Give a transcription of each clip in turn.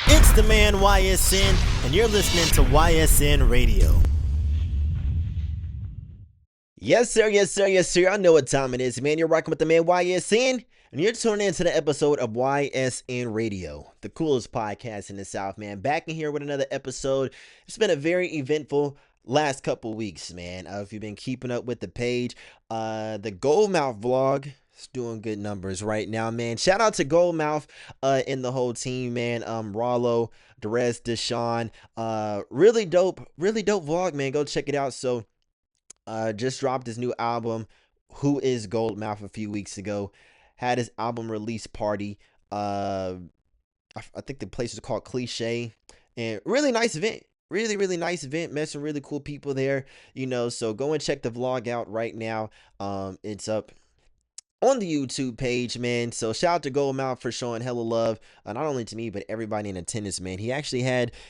It's the man YSN, and you're listening to YSN Radio. Yes, sir, yes, sir, yes, sir. I know what time it is, man. You're rocking with the man YSN, and you're tuning into the episode of YSN Radio, the coolest podcast in the South, man. Back in here with another episode. It's been a very eventful last couple weeks, man. If you've been keeping up with the page, the Goldmouth vlog is doing good numbers right now, man. Shout out to Goldmouth and the whole team, man. Rollo, Derez, Deshaun, really dope vlog, man. Go check it out. So just dropped his new album, Who is Goldmouth, a few weeks ago. Had his album release party. I think the place was called Cliche, and really nice event. Really nice event. Met some really cool people there, so go and check the vlog out right now. It's up on the YouTube page, man. So shout out to Goldmouth for showing hella love, not only to me but everybody in attendance, man. He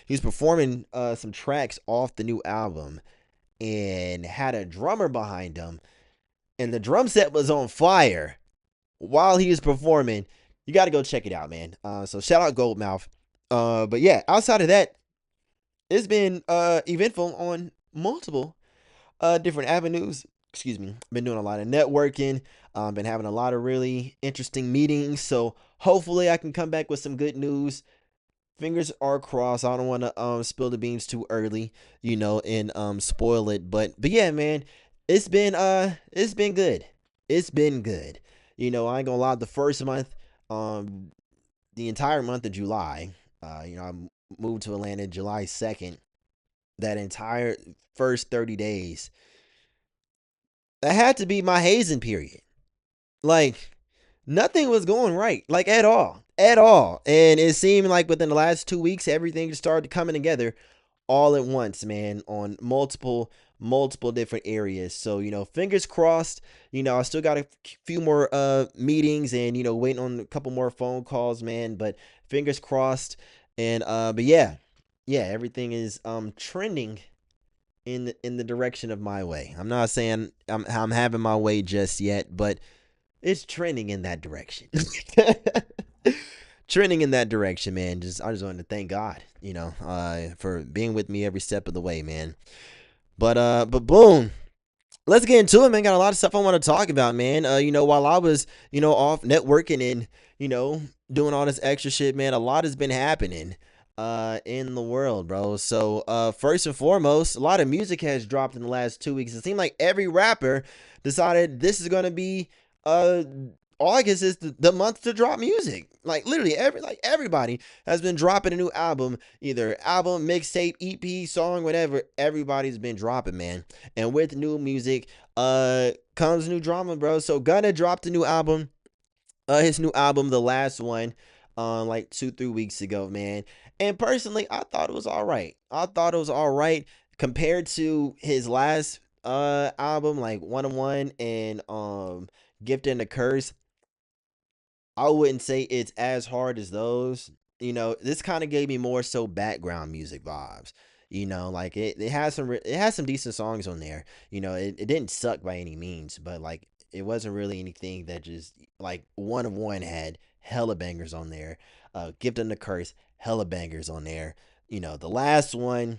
was performing some tracks off the new album and had a drummer behind him, and the drum set was on fire while he was performing. You got to go check it out, man. So shout out Goldmouth. But yeah, outside of that, it's been eventful on multiple different avenues. Excuse me. Been doing a lot of networking. Been having a lot of really interesting meetings. So hopefully I can come back with some good news. Fingers are crossed. I don't want to spill the beans too early, and spoil it. But yeah, man, it's been good. It's been good. I ain't gonna lie. The first month, the entire month of July, I moved to Atlanta July 2nd. That entire first 30 days, that had to be my hazing period. Like, nothing was going right, like at all. And it seemed like within the last 2 weeks, everything just started coming together all at once, man, on multiple different areas. So, fingers crossed. I still got a few more meetings and, waiting on a couple more phone calls, man, but fingers crossed. And but yeah, everything is trending in the direction of my way. I'm not saying I'm having my way just yet, but it's trending in that direction. Trending in that direction, man. I just wanted to thank God, for being with me every step of the way, man. But boom. Let's get into it, man. Got a lot of stuff I want to talk about, man. While I was, off networking and, doing all this extra shit, man, a lot has been happening in the world, bro. So first and foremost, a lot of music has dropped in the last 2 weeks. It seemed like every rapper decided this is gonna be August is the month to drop music. Like literally everybody has been dropping a new album, either album, mixtape, EP, song, whatever. Everybody's been dropping, man. And with new music comes new drama, bro. So Gunna dropped a new album, his new album, the last one, like 2-3 weeks ago, man. And personally, I thought it was all right. Compared to his last album, like 101 and Gift and the Curse. I wouldn't say it's as hard as those. This kind of gave me more so background music vibes. Like it has some decent songs on there. It didn't suck by any means, but like it wasn't really anything that just like 101 had hella bangers on there. Gift and the Curse, hella bangers on there. The last one,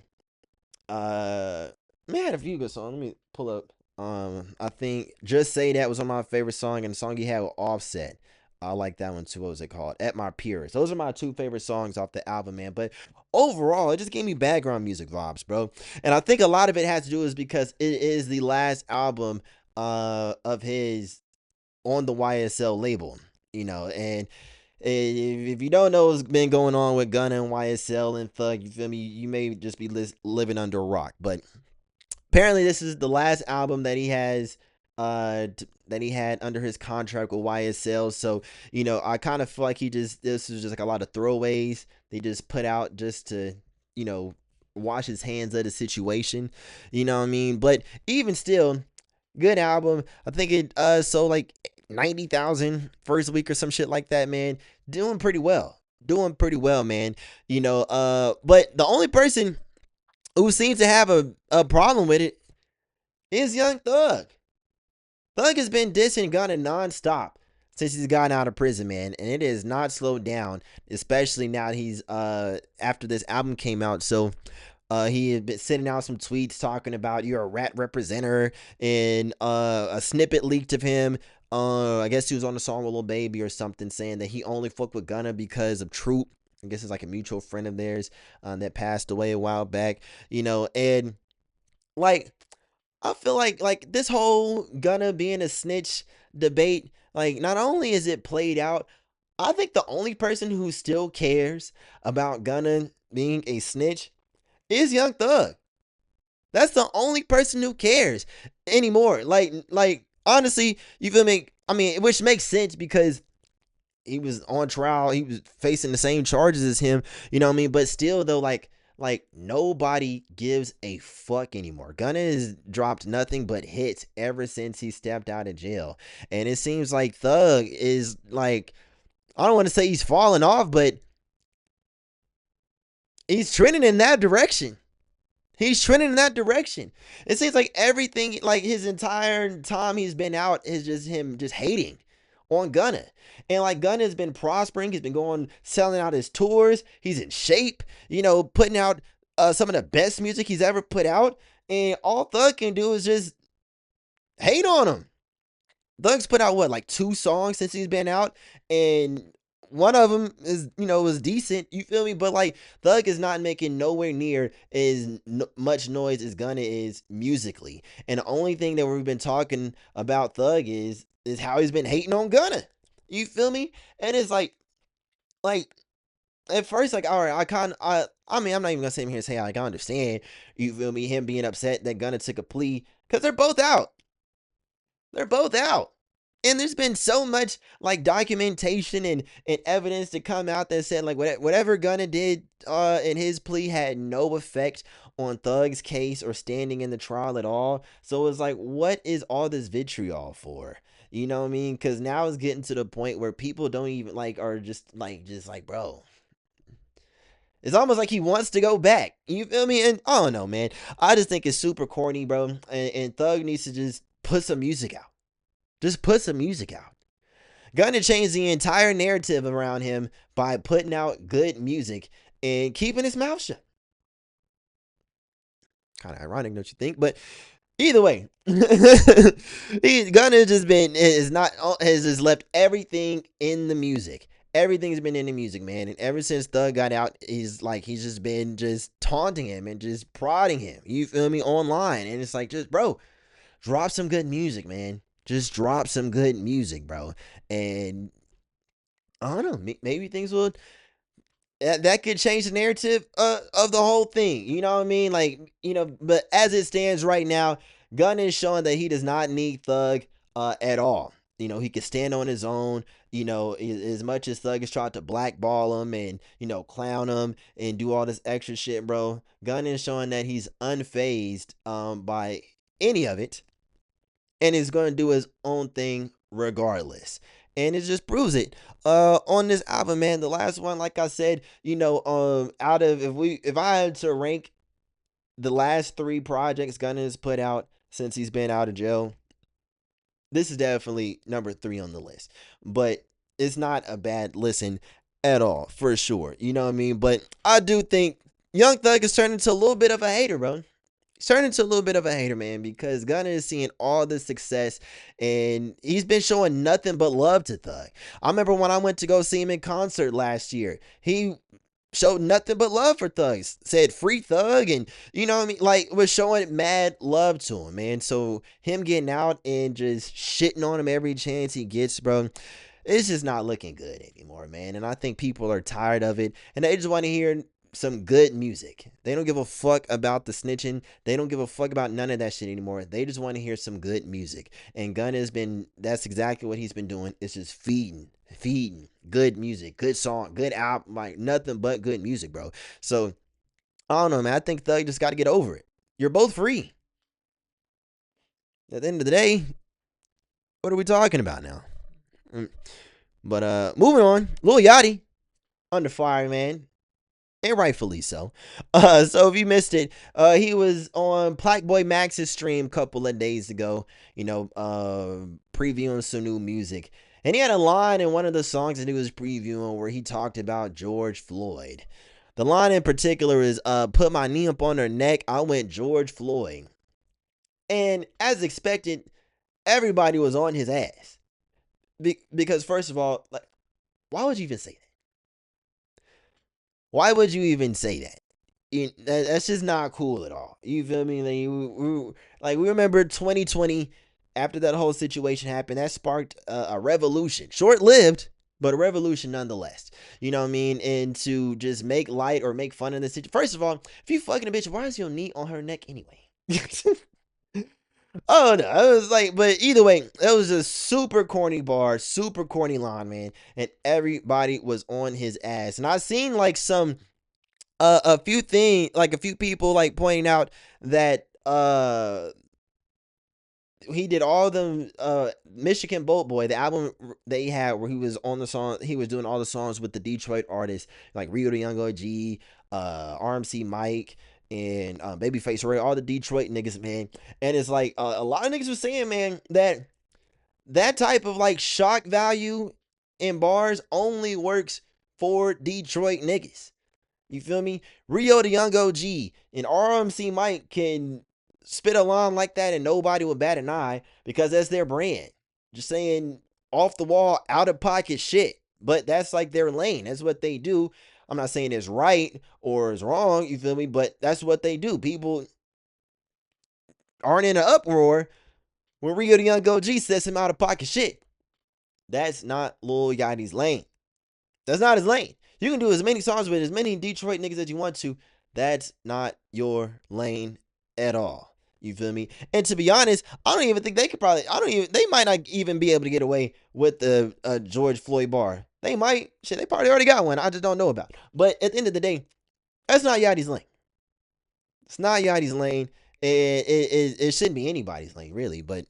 man, had a few good songs. Let me pull up. I think Just Say That was one of my favorite songs, and the song he had with Offset. I like that one too. What was it called? At My Purest. Those are my two favorite songs off the album, man. But overall, it just gave me background music vibes, bro. And I think a lot of it has to do is because it is the last album of his on the YSL label, and if you don't know what's been going on with Gunna and YSL and Thug, you feel me? You may just be living under a rock, but apparently this is the last album that he has that he had under his contract with YSL. So, I kind of feel like this was just like a lot of throwaways they just put out just to, wash his hands of the situation. You know what I mean? But even still, good album. I think it sold like 90,000 first week or some shit like that, man. Doing pretty well, man. But the only person who seems to have a problem with it is Young Thug. Thug has been dissing Gunna nonstop since he's gotten out of prison, man, and it has not slowed down, especially now that he's after this album came out. So he had been sending out some tweets talking about you're a rat representer, and a snippet leaked of him. I guess he was on the song with Lil Baby or something, saying that he only fucked with Gunna because of Troop. I guess it's like a mutual friend of theirs that passed away a while back, and like I feel like this whole Gunna being a snitch debate, like not only is it played out, I think the only person who still cares about Gunna being a snitch is Young Thug. That's the only person who cares anymore. Like honestly, you feel me? I mean, which makes sense because he was on trial. He was facing the same charges as him. You know what I mean? But still, though, like nobody gives a fuck anymore. Gunna has dropped nothing but hits ever since he stepped out of jail, and it seems like Thug is like, I don't want to say he's falling off, but he's trending in that direction. He's trending in that direction. It seems like everything, like his entire time he's been out, is just him just hating on Gunna. And like Gunna has been prospering. He's been going, selling out his tours. He's in shape, putting out some of the best music he's ever put out. And all Thug can do is just hate on him. Thug's put out what, like 2 songs since he's been out, and one of them is, was decent. You feel me? But like Thug is not making nowhere near as much noise as Gunna is musically. And the only thing that we've been talking about Thug is how he's been hating on Gunna. You feel me? And it's like at first, like, all right, I mean, I'm not even gonna sit here and say like I understand. You feel me? Him being upset that Gunna took a plea because they're both out. They're both out. And there's been so much like documentation and evidence to come out that said like whatever Gunna did in his plea had no effect on Thug's case or standing in the trial at all. So it's like, what is all this vitriol for? You know what I mean? Because now it's getting to the point where people don't even like are just like bro. It's almost like he wants to go back. You feel me? And I don't know, man. I just think it's super corny, bro. And Thug needs to just put some music out. Just put some music out. Gunna changed the entire narrative around him by putting out good music and keeping his mouth shut. Kind of ironic, don't you think? But either way, Gunna has just left everything in the music. Everything's been in the music, man. And ever since Thug got out, he's just been just taunting him and just prodding him. You feel me? Online. And it's like, just bro, drop some good music, man. Just drop some good music, bro. And I don't know, maybe things will that could change the narrative of the whole thing. You know what I mean? Like, but as it stands right now, Gunna is showing that he does not need Thug at all. He can stand on his own. As much as Thug has tried to blackball him and, clown him and do all this extra shit, bro, Gunna is showing that he's unfazed by any of it and is going to do his own thing regardless. And it just proves it. On this album, man, the last one, like I said, out of if I had to rank the last 3 projects Gunna has put out since he's been out of jail, this is definitely number 3 on the list. But it's not a bad listen at all, for sure. You know what I mean? But I do think Young Thug has turned into a little bit of a hater, bro. He's turned into a little bit of a hater, man, because Gunna is seeing all the success and he's been showing nothing but love to Thug. I remember when I went to go see him in concert last year, he showed nothing but love for Thug. Said free Thug, and you know what I mean? Like, was showing mad love to him, man. So him getting out and just shitting on him every chance he gets, bro, it's just not looking good anymore, man. And I think people are tired of it and they just want to hear some good music. They don't give a fuck about the snitching. They don't give a fuck about none of that shit anymore. They just want to hear some good music. And Gunna that's exactly what he's been doing. It's just feeding good music, good song, good album, like nothing but good music, bro. So I don't know, man. I think Thug just got to get over it. You're both free. At the end of the day, what are we talking about now? But moving on, Lil Yachty under fire, man. And rightfully so. So if you missed it, he was on Plaque Max's stream a couple of days ago, previewing some new music. And he had a line in one of the songs that he was previewing where he talked about George Floyd. The line in particular is, put my knee up on her neck. I went George Floyd. And as expected, everybody was on his ass. Because first of all, like, why would you even say that? Why would you even say that? That's just not cool at all. You feel me? We remember 2020 after that whole situation happened. That sparked a revolution, short lived, but a revolution nonetheless. You know what I mean? And to just make light or make fun of the situation. First of all, if you fucking a bitch, why is your knee on her neck anyway? Oh no, it was like, but either way, it was a super corny bar, super corny line, man, and everybody was on his ass. And I seen like a few things, like a few people like pointing out that he did all them Michigan Boat Boy, the album that he had where he was on the song, he was doing all the songs with the Detroit artists like Rio the Young OG, RMC Mike, and Babyface Ray, all the Detroit niggas, man. And it's like a lot of niggas were saying, man, that type of like shock value in bars only works for Detroit niggas. You feel me? Rio the Young OG and RMC Mike can spit a line like that and nobody would bat an eye because that's their brand. Just saying off the wall, out of pocket shit. But that's like their lane. That's what they do. I'm not saying it's right or it's wrong, you feel me? But that's what they do. People aren't in an uproar when Rio the Young OG says some out of pocket shit. That's not Lil Yachty's lane. That's not his lane. You can do as many songs with as many Detroit niggas as you want to. That's not your lane at all. You feel me? And to be honest, I don't even think they could probably, they might not even be able to get away with the George Floyd bar. They might. Shit, they probably already got one. I just don't know about it. But at the end of the day, that's not Yachty's lane. It's not Yachty's lane. It shouldn't be anybody's lane, really. But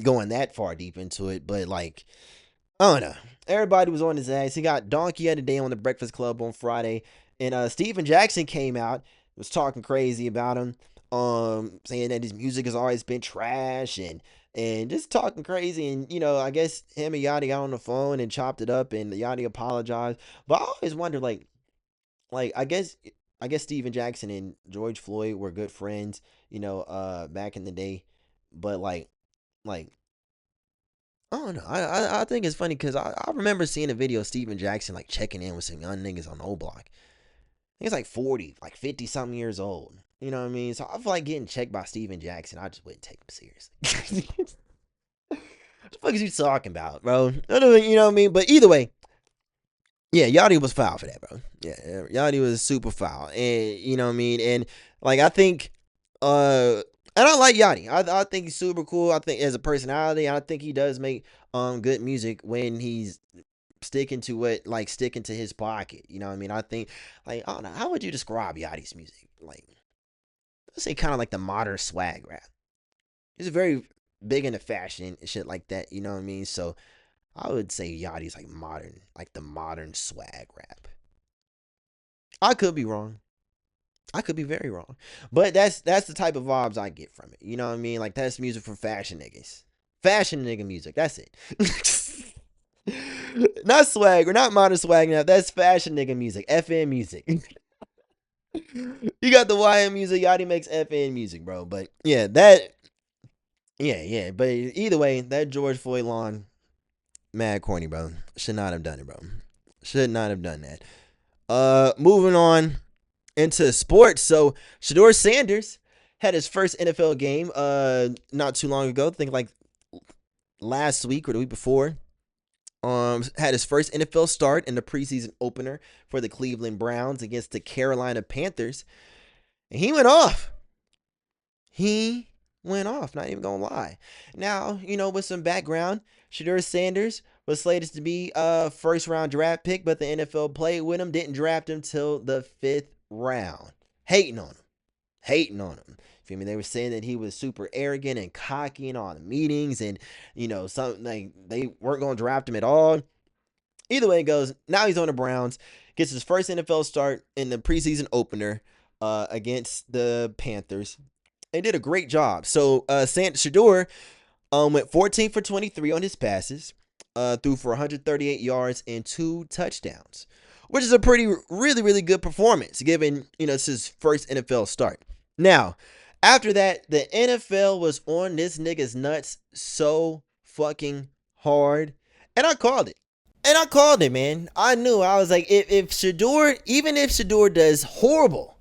going that far deep into it. But like, I don't know. Everybody was on his ass. He got Donkey of the Day on the Breakfast Club on Friday. And Steven Jackson came out, was talking crazy about him, saying that his music has always been trash and just talking crazy. And, you know, I guess him and Yachty got on the phone and chopped it up and Yachty apologized. But I always wonder, like I guess Steven Jackson and George Floyd were good friends, you know, back in the day. But like I don't know. I think it's funny because I remember seeing a video of Steven Jackson like checking in with some young niggas on O Block. He's like 40, like 50 something years old. You know what I mean? So I feel like getting checked by Steven Jackson, I just wouldn't take him seriously. What the fuck is you talking about, bro? You know what I mean? But either way, yeah, Yachty was foul for that, bro. Yeah, Yachty was super foul. And you know what I mean? And like I think and I like Yachty. I think he's super cool. I think as a personality, I think he does make good music when he's sticking to his pocket. You know what I mean? I think like I don't know, how would you describe Yachty's music? Like let's say kind of like the modern swag rap. He's very big into fashion and shit like that, you know what I mean? So I would say Yachty's like modern, like the modern swag rap. I could be wrong. I could be very wrong. But that's the type of vibes I get from it. You know what I mean? Like that's music for fashion niggas. Fashion nigga music. That's it. Not swag or not modern swag now. That's fashion nigga music. FN music. You got the YN music. Yachty makes FN music, bro. But yeah, yeah. But either way, that George Floyd lawn, mad corny, bro. Should not have done it, bro. Should not have done that. Moving on into sports. So Shedeur Sanders had his first NFL game not too long ago. I think like last week or the week before. Had his first NFL start in the preseason opener for the Cleveland Browns against the Carolina Panthers. And he went off. He went off, not even gonna lie. Now, you know, with some background, Shedeur Sanders was slated to be a first round draft pick, but the NFL played with him, didn't draft him till the 5th round. Hating on him. Hating on him. Feel me? They were saying that he was super arrogant and cocky in all the meetings, and you know, something like they weren't going to draft him at all. Either way it goes, now he's on the Browns, gets his first NFL start in the preseason opener against the Panthers. They did a great job. So Shedeur went 14 for 23 on his passes, threw for 138 yards and 2 touchdowns, which is a really good performance given, it's his first NFL start. Now, after that, the NFL was on this nigga's nuts so fucking hard, and I called it. And I called it, man. I knew. I was like, if Shedeur, even if Shedeur does horrible,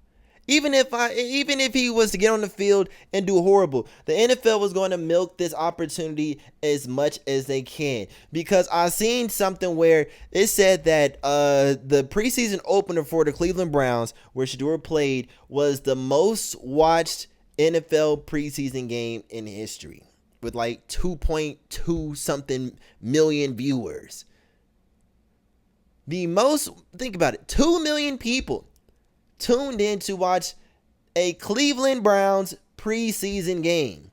even if he was to get on the field and do horrible, the NFL was going to milk this opportunity as much as they can. Because I seen something where it said that the preseason opener for the Cleveland Browns, where Shedeur played, was the most watched NFL preseason game in history, with like 2.2 something million viewers. Think about it, 2 million people tuned in to watch a Cleveland Browns preseason game.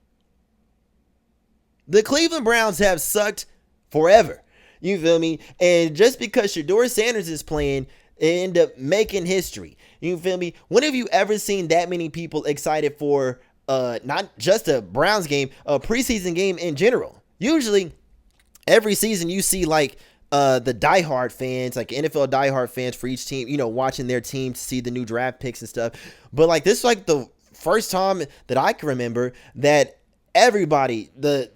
The Cleveland Browns have sucked forever. You feel me? And just because Shedeur Sanders is playing, they end up making history. You feel me? When have you ever seen that many people excited for not just a Browns game, a preseason game in general? Usually, every season you see like the diehard fans, like NFL diehard fans for each team, watching their team to see the new draft picks and stuff. But like this is like the first time that I can remember that everybody, you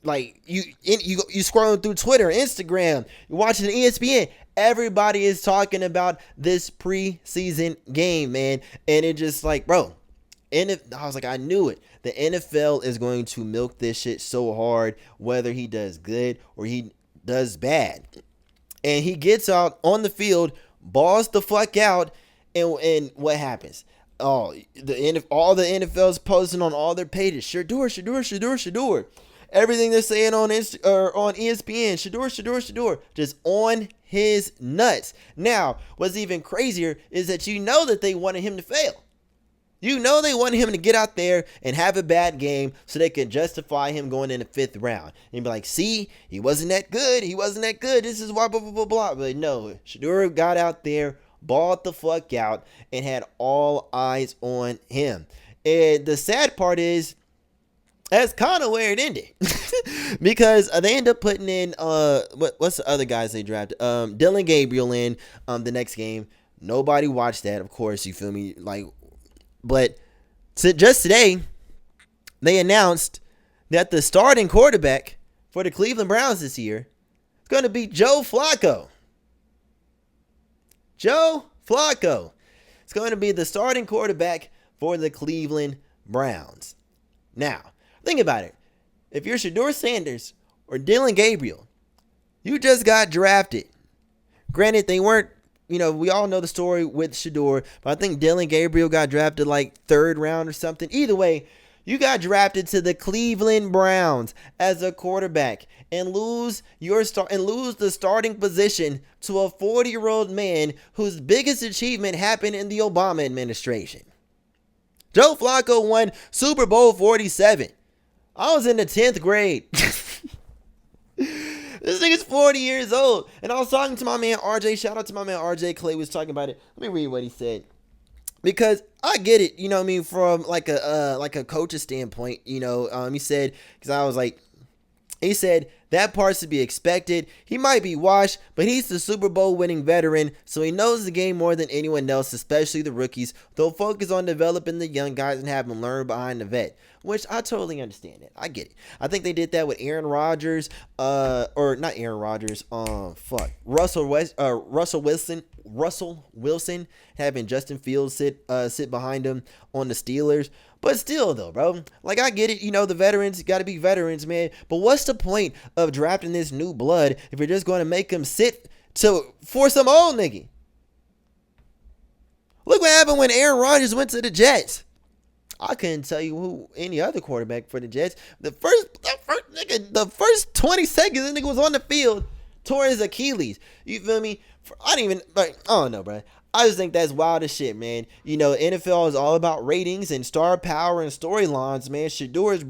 scrolling through Twitter, Instagram, you're watching ESPN, everybody is talking about this preseason game, man. And it just like, bro, I was like, I knew it. The NFL is going to milk this shit so hard, whether he does good or he does bad. And he gets out on the field, balls the fuck out, and what happens? All the NFL's posting on all their pages, Shedeur. Everything they're saying on ESPN, Shedeur, just on his nuts. Now, what's even crazier is that that they wanted him to fail. They wanted him to get out there and have a bad game so they could justify him going in the 5th round. And be like, see, he wasn't that good. This is why, blah, blah, blah, blah. But no, Shedeur got out there, balled the fuck out, and had all eyes on him. And the sad part is, that's kind of where it ended. Because they end up putting in, what's the other guys they drafted? Dillon Gabriel in the next game. Nobody watched that, of course, you feel me? But just today, they announced that the starting quarterback for the Cleveland Browns this year is going to be Joe Flacco. Joe Flacco is going to be the starting quarterback for the Cleveland Browns. Now, think about it. If you're Shedeur Sanders or Dillon Gabriel, you just got drafted. Granted, they weren't, we all know the story with Shedeur, but I think Dillon Gabriel got drafted like 3rd round or something. Either way, you got drafted to the Cleveland Browns as a quarterback and lose the starting position to a 40-year-old man whose biggest achievement happened in the Obama administration. Joe Flacco won Super Bowl 47. I was in the 10th grade. This nigga's 40 years old. And I was talking to my man RJ. Shout out to my man RJ. Clay was talking about it. Let me read what he said. Because I get it, from like a coach's standpoint, he said, because I was like, he said, that part's to be expected. He might be washed, but he's the Super Bowl winning veteran, so he knows the game more than anyone else, especially the rookies. They'll focus on developing the young guys and have them learn behind the vet, which I totally understand it. I get it. I think they did that with Aaron Rodgers, or not Aaron Rodgers, Russell Wilson having Justin Fields sit behind him on the Steelers. But still, though, bro, like, I get it. The veterans got to be veterans, man. But what's the point of drafting this new blood if you're just going to make them sit for some old nigga? Look what happened when Aaron Rodgers went to the Jets. I couldn't tell you who any other quarterback for the Jets. The first 20 seconds, the nigga was on the field, tore his Achilles. You feel me? I don't know, bro. I just think that's wild as shit, man. NFL is all about ratings and star power and storylines, man. Shedeur is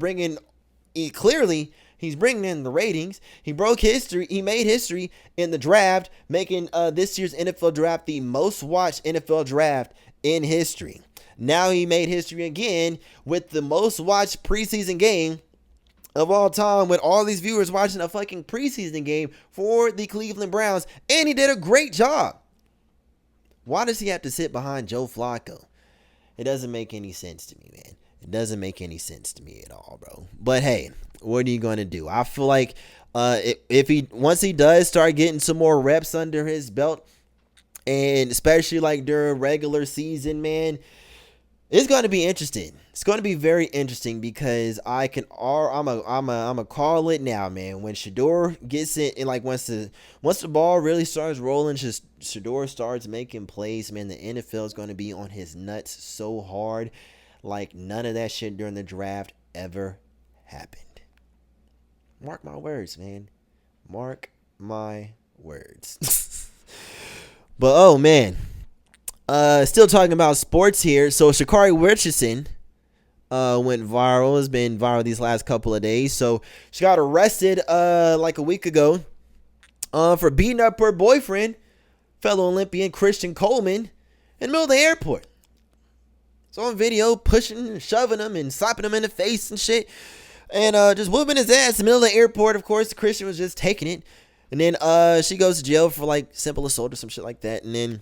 he's bringing in the ratings. He broke history. He made history in the draft, making this year's NFL draft the most watched NFL draft in history. Now he made history again with the most watched preseason game of all time with all these viewers watching a fucking preseason game for the Cleveland Browns, and he did a great job. Why does he have to sit behind Joe Flacco? It doesn't make any sense to me, man. It doesn't make any sense to me at all, bro. But hey, what are you going to do? I feel like once he does start getting some more reps under his belt, and especially like during regular season, man, it's going to be interesting. It's going to be very interesting because I'm a call it now, man. When Shedeur gets it, and like once the ball really starts rolling, just Shedeur starts making plays, man, the NFL is going to be on his nuts so hard, like none of that shit during the draft ever happened. Mark my words, man. Mark my words. But oh man. Still talking about sports here. So Shecarri Richardson went viral. Has been viral these last couple of days. So she got arrested like a week ago for beating up her boyfriend, fellow Olympian Christian Coleman, in the middle of the airport. It's on video, pushing and shoving him and slapping him in the face and shit. And just whooping his ass in the middle of the airport. Of course, the Christian was just taking it. And then she goes to jail for like simple assault or some shit like that. And then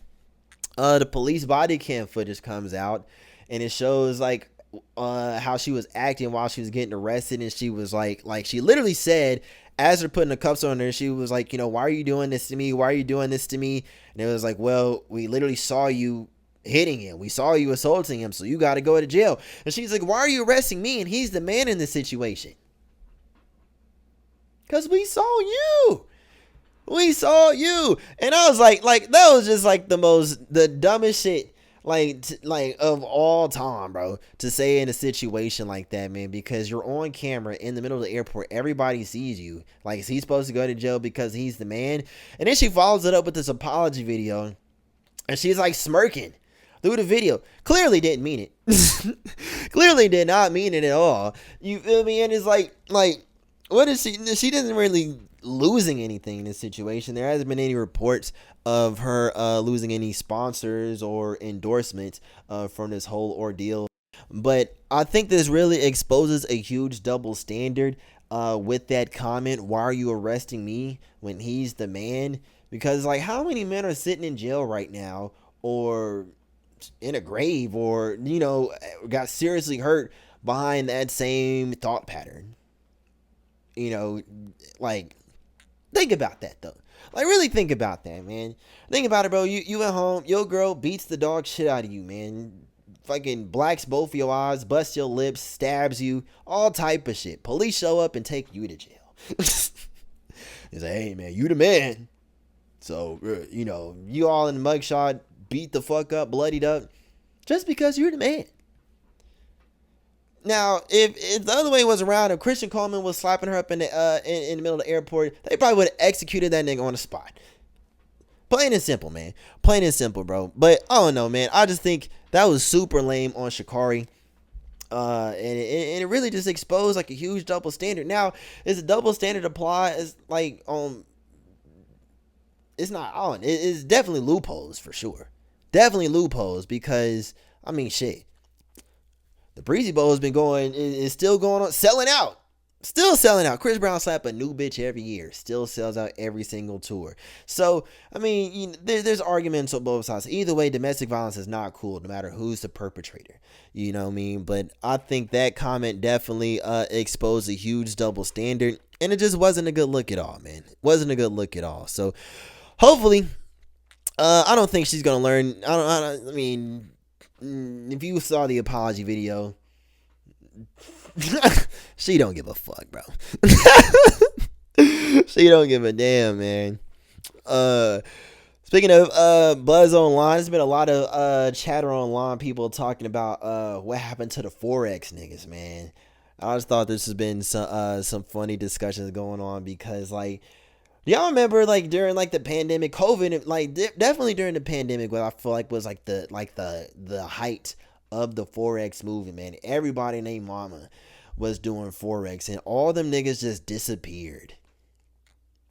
the police body cam footage comes out, and it shows like how she was acting while she was getting arrested. And she was like she literally said, as they're putting the cuffs on her, she was like, why are you doing this to me? Why are you doing this to me? And it was like, well, we literally saw you hitting him. We saw you assaulting him, so you got to go to jail. And she's like, why are you arresting me? And he's the man in this situation. Because we saw you. We saw you. And I was like that was just like the dumbest shit like of all time, bro, to say in a situation like that, man, because you're on camera in the middle of the airport. Everybody sees you. Like, is he supposed to go to jail because he's the man? And then she follows it up with this apology video, and she's like smirking through the video. Clearly didn't mean it. Clearly did not mean it at all. You feel me? And it's like what is she doesn't really losing anything in this situation. There hasn't been any reports of her losing any sponsors or endorsements from this whole ordeal. But I think this really exposes a huge double standard with that comment. Why are you arresting me when he's the man? Because like, how many men are sitting in jail right now, or in a grave, or got seriously hurt behind that same thought pattern? Like, think about that though. Like, really think about that, man. Think about it, bro. You at home, your girl beats the dog shit out of you, man. Fucking blacks both your eyes, busts your lips, stabs you, all type of shit. Police show up and take you to jail. It's like, hey man, you the man. So you all in the mugshot, beat the fuck up, bloodied up, just because you're the man. Now, if the other way was around, if Christian Coleman was slapping her up in the middle of the airport, they probably would have executed that nigga on the spot. Plain and simple, man. Plain and simple, bro. But I don't know, man. I just think that was super lame on Shecarri. And it really just exposed like a huge double standard. Now, is a double standard apply as like it's not on. It's definitely loopholes for sure. Definitely loopholes, because I mean shit. The Breezy Bowl has been going, is still going on, selling out. Still selling out. Chris Brown slap a new bitch every year. Still sells out every single tour. So, I mean, there's arguments on both sides. Either way, domestic violence is not cool, no matter who's the perpetrator. You know what I mean? But I think that comment definitely exposed a huge double standard. And it just wasn't a good look at all, man. Wasn't a good look at all. So, hopefully, I don't think she's going to learn. I mean, if you saw the apology video, she don't give a fuck, bro. She don't give a damn, man. Speaking of buzz online, there's been a lot of chatter online, people talking about what happened to the Forex niggas, man. I just thought this has been some funny discussions going on, because like, y'all remember like during like the pandemic, COVID, like definitely during the pandemic, what I feel like was like the height of the Forex movement, man. Everybody named mama was doing Forex, and all them niggas just disappeared.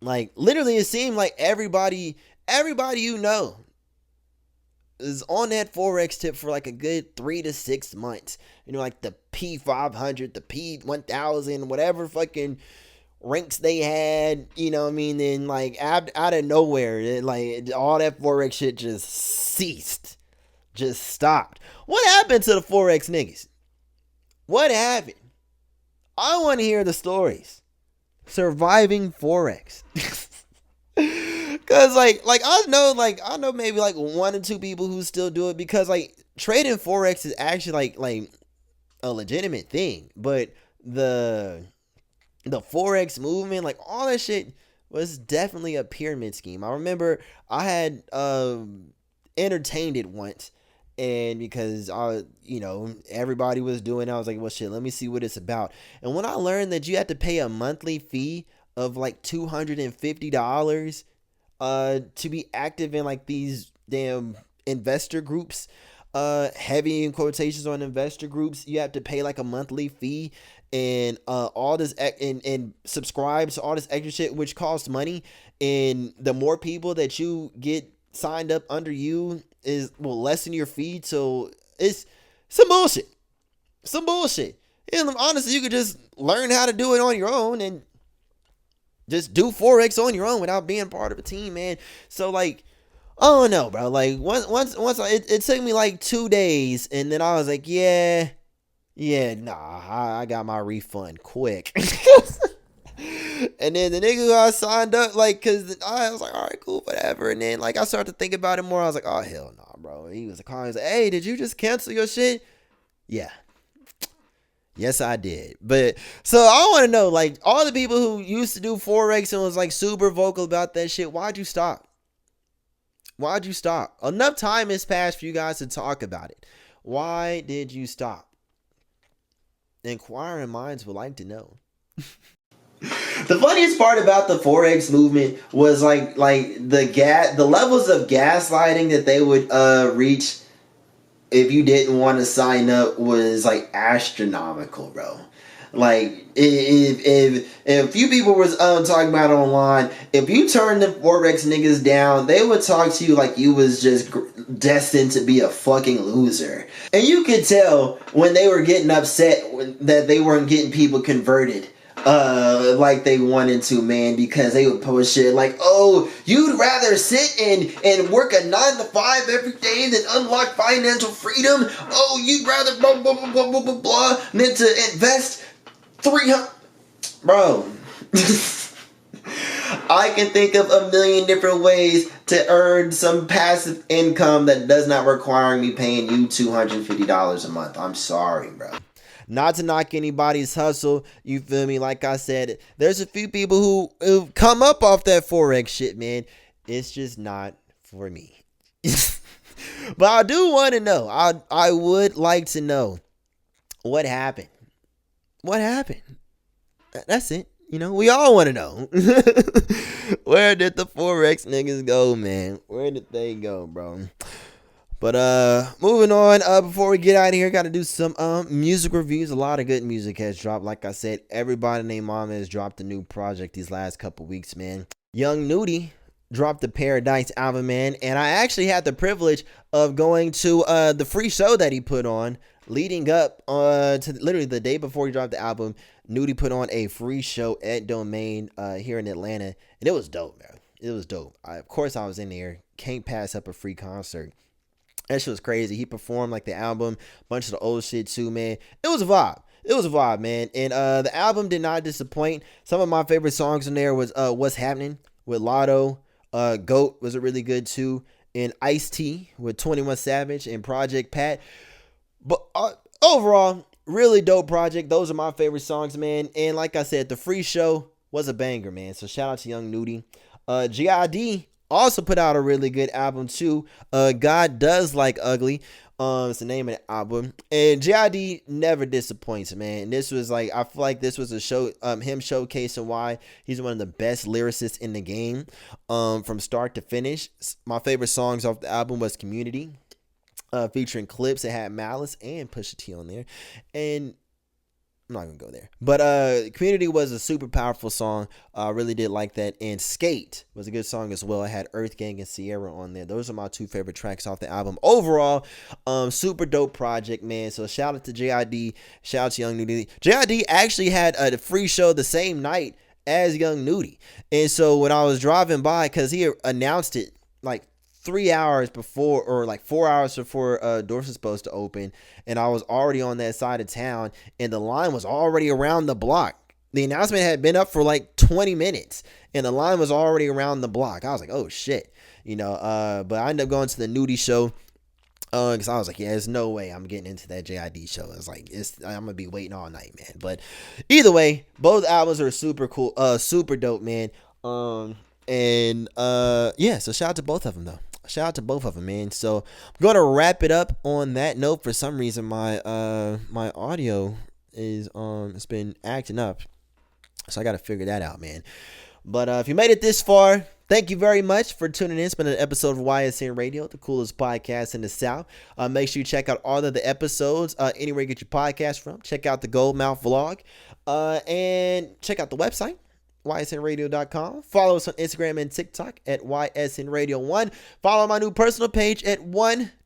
Like, literally, it seemed like everybody you know is on that Forex tip for like a good 3 to 6 months. You know, like the P500, the P1000, whatever fucking ranks they had, you know what I mean? Then like out of nowhere, like all that Forex shit just ceased. Just stopped. What happened to the Forex niggas? What happened? I want to hear the stories. Surviving Forex. Cause I know maybe like 1 or 2 people who still do it, because like trading Forex is actually like a legitimate thing. But the Forex movement, like all that shit was definitely a pyramid scheme. I remember I had entertained it once, and because everybody was doing it, I was like, well shit, let me see what it's about. And when I learned that you had to pay a monthly fee of like $250 to be active in like these damn investor groups, heavy in quotations on investor groups, you have to pay like a monthly fee, and all this and subscribe to all this extra shit, which costs money. And the more people that you get signed up under you will lessen your fee. So it's some bullshit. And honestly, you could just learn how to do it on your own and just do Forex on your own without being part of a team, man. So like, I don't know, bro. Like once it took me like 2 days, and then I was like, yeah, nah, I got my refund quick. And then the nigga who I signed up, like, cause I was like, all right, cool, whatever. And then like I started to think about it more. I was like, oh hell no, bro. He was calling. He was like, hey, did you just cancel your shit? Yeah. Yes, I did. But so I want to know, like, all the people who used to do Forex and was like super vocal about that shit, why'd you stop? Why'd you stop? Enough time has passed for you guys to talk about it. Why did you stop? Inquiring minds would like to know. The funniest part about the Forex movement was like the levels of gaslighting that they would reach if you didn't want to sign up was like astronomical, bro. Like if a few people was talking about it online, if you turned the Forex niggas down, they would talk to you like you was just destined to be a fucking loser. And you could tell when they were getting upset that they weren't getting people converted like they wanted to, man, because they would post shit like, oh, you'd rather sit and work a 9 to 5 every day than unlock financial freedom. Oh, you'd rather blah blah blah blah blah blah blah than to invest 300. Bro. I can think of a million different ways to earn some passive income that does not require me paying you $250 a month. I'm sorry, bro. Not to knock anybody's hustle, you feel me? Like I said, there's a few people who come up off that Forex shit, man. It's just not for me. But I do want to know. I would like to know what happened. What happened? That's it. You know, we all want to know. Where did the Forex niggas go, man? Where did they go, bro? But moving on, before we get out of here, got to do some music reviews. A lot of good music has dropped. Like I said, everybody named Mama has dropped a new project these last couple weeks, man. Young Nudie dropped the Paradise album, man, and I actually had the privilege of going to the free show that he put on leading up to literally the day before he dropped the album. Nudie put on a free show at Domain here in Atlanta, and it was dope, man. It was dope. Of course, I was in there. Can't pass up a free concert. That shit was crazy. He performed like the album, bunch of the old shit too, man. It was a vibe. It was a vibe, man. And the album did not disappoint. Some of my favorite songs in there was What's Happening with Lotto. Goat was a really good too. And Ice-T with 21 Savage and Project Pat. But overall, really dope project. Those are my favorite songs, man. And like I said, the free show was a banger, man. So shout out to Young Nudie. G.I.D. also put out a really good album too. God Does Like Ugly. It's the name of the album. And G.I.D. never disappoints, man. And this was like, I feel like this was a show, him showcasing why he's one of the best lyricists in the game, from start to finish. My favorite songs off the album was Community, featuring Clips. It had Malice and Pusha T on there. And I'm not gonna go there. But Community was a super powerful song. I really did like that. And Skate was a good song as well. I had Earth Gang and Sierra on there. Those are my two favorite tracks off the album. Overall, super dope project, man. So shout out to JID, shout out to Young Nudie. JID actually had a free show the same night as Young Nudie. And so when I was driving by, because he announced it like 3 hours before, or like 4 hours before doors was supposed to open, and I was already on that side of town, and the line was already around the block. The announcement had been up for like 20 minutes, and the line was already around the block. I was like, oh shit, but I ended up going to the Nudie show, because I was like, yeah, there's no way I'm getting into that JID show. It's like, I'm gonna be waiting all night, man. But either way, both albums are super cool, super dope, man. Yeah, so shout out to both of them though. Shout out to both of them, man. So I'm gonna wrap it up on that note. For some reason, my audio is it's been acting up, so I gotta figure that out, man. But if you made it this far, thank you very much for tuning in. It's been an episode of YSN Radio, the coolest podcast in the South. Make sure you check out all of the episodes anywhere you get your podcast from. Check out the Goldmouth vlog, and check out the website, ysnradio.com. Follow us on Instagram and TikTok at ysnradio1. Follow my new personal page at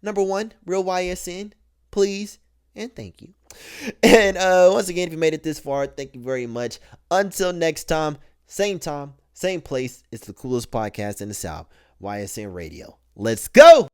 number one real YSN, please and thank you. And once again, if you made it this far, thank you very much. Until next time, same place. It's the coolest podcast in the South, YSN Radio. Let's go.